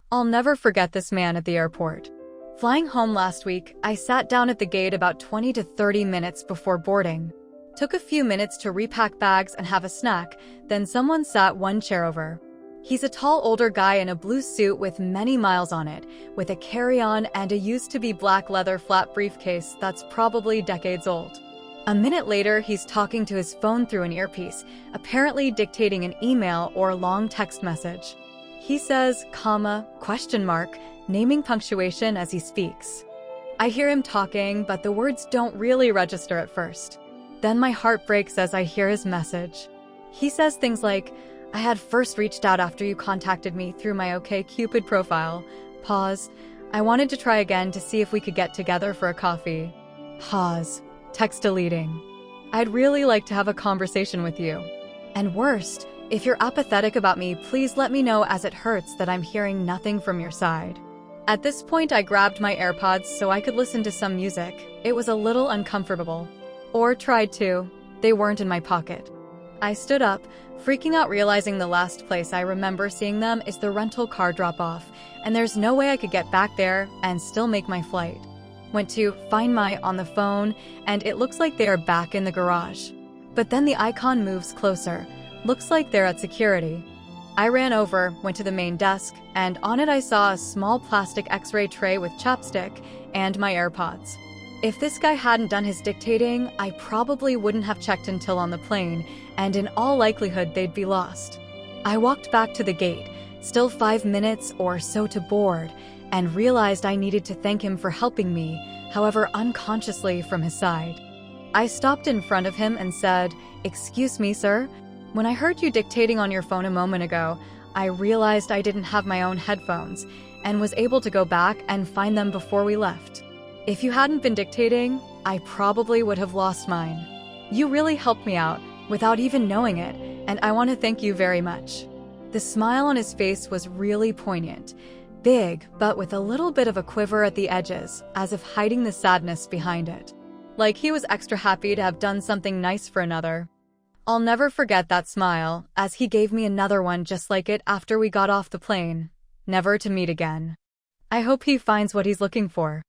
I'll never forget this man at the airport. Flying home last week, I sat down at the gate about 20 to 30 minutes before boarding. Took a few minutes to repack bags and have a snack, then someone sat one chair over. He's a tall older guy in a blue suit with many miles on it, with a carry-on and a used-to-be black leather flat briefcase that's probably decades old. A minute later, he's talking to his phone through an earpiece, apparently dictating an email or long text message. He says, comma, question mark, naming punctuation as he speaks. I hear him talking, but the words don't really register at first. Then my heart breaks as I hear his message. He says things like, I had first reached out after you contacted me through my OkCupid profile. Pause. I wanted to try again to see if we could get together for a coffee. Pause. Text deleting. I'd really like to have a conversation with you. And worst, if you're apathetic about me, please let me know as it hurts that I'm hearing nothing from your side. At this point, I grabbed my AirPods so I could listen to some music. It was a little uncomfortable. Or tried to. They weren't in my pocket. I stood up, freaking out realizing the last place I remember seeing them is the rental car drop-off, and there's no way I could get back there and still make my flight. Went to Find My on the phone, and it looks like they are back in the garage. But then the icon moves closer. Looks like they're at security. I ran over, went to the main desk, and on it I saw a small plastic X-ray tray with chapstick and my AirPods. If this guy hadn't done his dictating, I probably wouldn't have checked until on the plane, and in all likelihood they'd be lost. I walked back to the gate, still 5 minutes or so to board, and realized I needed to thank him for helping me, however unconsciously from his side. I stopped in front of him and said, "Excuse me, sir. When I heard you dictating on your phone a moment ago, I realized I didn't have my own headphones, and was able to go back and find them before we left. If you hadn't been dictating, I probably would have lost mine. You really helped me out, without even knowing it, and I want to thank you very much." The smile on his face was really poignant. Big, but with a little bit of a quiver at the edges, as if hiding the sadness behind it. Like he was extra happy to have done something nice for another. I'll never forget that smile, as he gave me another one just like it after we got off the plane. Never to meet again. I hope he finds what he's looking for.